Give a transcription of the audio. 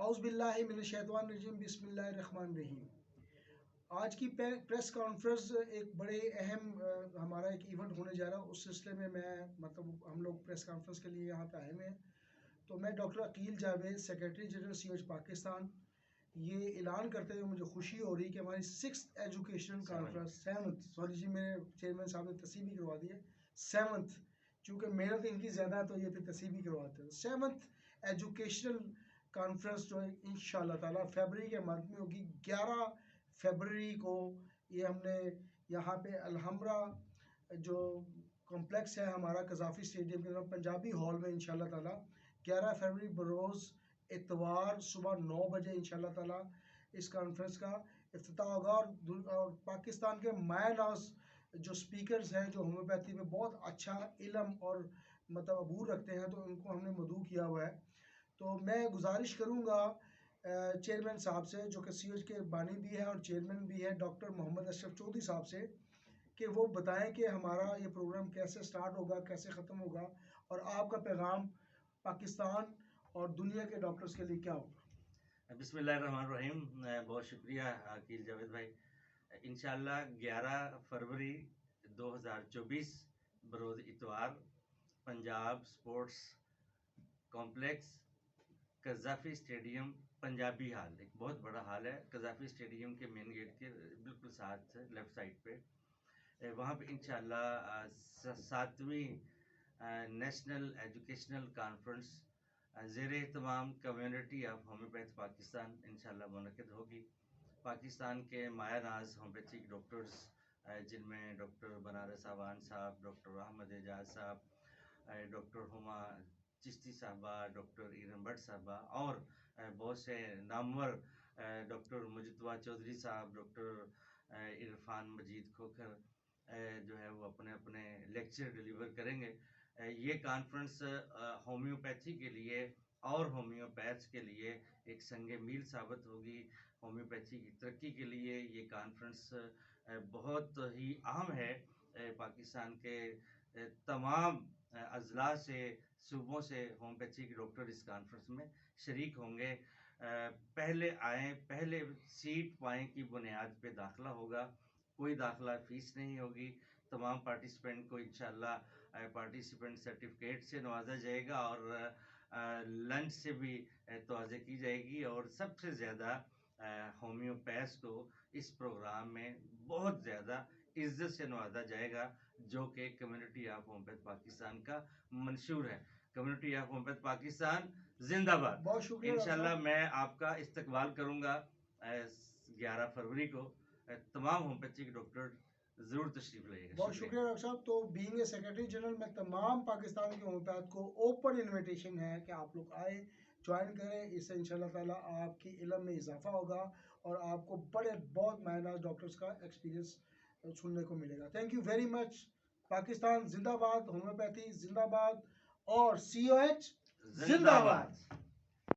औज़ बिल्लाहि मिनश शैतानिर रजीम बिस्मिल्लाहिर रहमानिर रहीम। आज की प्रेस कॉन्फ्रेंस एक बड़े अहम हमारा एक इवेंट होने जा रहा है। उस सिलसिले में हम लोग प्रेस कॉन्फ्रेंस के लिए यहाँ पे आए हुए हैं। तो मैं doctor Aqeel Javed, secretary general COH Pakistan, ये ऐलान करते हुए मुझे खुशी हो रही कि हमारी 6th education conference 7th, sorry जी मेरे चेयरमैन साहब ने तस्वीर भी करवा दी है, 7th, चूँकि मेहनत इनकी ज़्यादा है तो ये फिर तस्वीर भी करवाते हैं। 7th एजुकेशनल कॉन्फ्रेंस जो है इंशाअल्लाह ताला फरवरी के मंथ में होगी। 11 फरवरी को ये हमने यहाँ पे अलहम्रा जो कॉम्प्लेक्स है हमारा कज़ाफ़ी स्टेडियम के अंदर पंजाबी हॉल में इंशाअल्लाह ताला 11 फरवरी बरोज़ इतवार सुबह 9 बजे इंशाअल्लाह ताला इस कॉन्फ्रेंस का इफ्तिताह होगा। और पाकिस्तान के माया नाज जो स्पीकर्स हैं जो होम्योपैथी में बहुत अच्छा इल्म और मतलब अबूर रखते हैं, तो उनको हमने मदऊ किया हुआ है। तो मैं गुजारिश करूँगा चेयरमैन साहब से, जो कि COH के बानी भी हैं और चेयरमैन भी है, डॉक्टर मोहम्मद अशरफ चौधरी साहब से, कि वो बताएं कि हमारा ये प्रोग्राम कैसे स्टार्ट होगा, कैसे ख़त्म होगा और आपका पैगाम पाकिस्तान और दुनिया के डॉक्टर्स के लिए क्या होगा। बिस्मिल्लाहिर्रहमानिर्रहीम। बहुत शुक्रिया अकील जावेद भाई। इंशाअल्लाह 11 फरवरी 2024 बरोज़ इतवार Punjab sports complex Gaddafi stadium Punjabi hall, एक बहुत बड़ा हाल है कज़ाफ़ी स्टेडियम के मेन गेट के बिल्कुल साथ लेफ़्ट साइड पे। वहाँ पे इंशाअल्लाह 7वीं नेशनल एजुकेशनल कॉन्फ्रेंस ज़ेर एहतमाम कम्युनिटी ऑफ होम्योपैथ पाकिस्तान इंशाअल्लाह मुनक़िद होगी। पाकिस्तान के माया नाज होम्योपैथिक डॉक्टर्स जिनमें डॉक्टर बनारस आवान साहब, डॉक्टर अहमद एजाज साहब, डॉक्टर हुमा चिश्ती साहबा, डॉक्टर इरम भट्ट साहबा और बहुत से नामवर डॉक्टर मुजतबा चौधरी साहब, डॉक्टर इरफान मजीद खोखर जो है वो अपने अपने लेक्चर डिलीवर करेंगे। ये कॉन्फ्रेंस होम्योपैथी के लिए और होम्योपैथ्स के लिए एक संग मील साबित होगी। होम्योपैथी की तरक्की के लिए ये कॉन्फ्रेंस बहुत ही अहम है। पाकिस्तान के तमाम अजला से सूबों से होम्योपैथी के डॉक्टर इस कॉन्फ्रेंस में शरीक होंगे। पहले आएँ पहले सीट पाएँ की बुनियाद पे दाखिला होगा। कोई दाखिला फ़ीस नहीं होगी। तमाम पार्टिसिपेंट को इंशाअल्लाह पार्टिसिपेंट सर्टिफिकेट से नवाजा जाएगा और लंच से भी तोज़े की जाएगी। और सबसे ज़्यादा होम्योपैथ्स को इस प्रोग्राम में बहुत ज़्यादा इज्जत से नवाजा जाएगा, जो कि कम्युनिटी ऑफ होम्योपैथ पाकिस्तान का मंशूर है। कम्युनिटी ऑफ होम्योपैथ पाकिस्तान जिंदाबाद। बहुत शुक्रिया इंशाल्लाह मैं आपका इस्तकबाल करूंगा 11 फरवरी को। तमाम होम्योपैथिक डॉक्टर जरूर तशरीफ लाइएगा। बहुत शुक्रिया डॉक्टर साहब। तो बीइंग ए सेक्रेटरी जनरल में तमाम पाकिस्तान के होम्योपैथ को ओपन इन्विटेशन है कि आप लोग आए, ज्वाइन करें। इससे इंशाल्लाह ताला आपकी इल्म में इजाफा होगा और आपको बड़े बहुत मायना डॉक्टर्स का एक्सपीरियंस सुनने को मिलेगा। Thank you very much. Pakistan जिंदाबाद, होम्योपैथी जिंदाबाद और COH जिंदाबाद।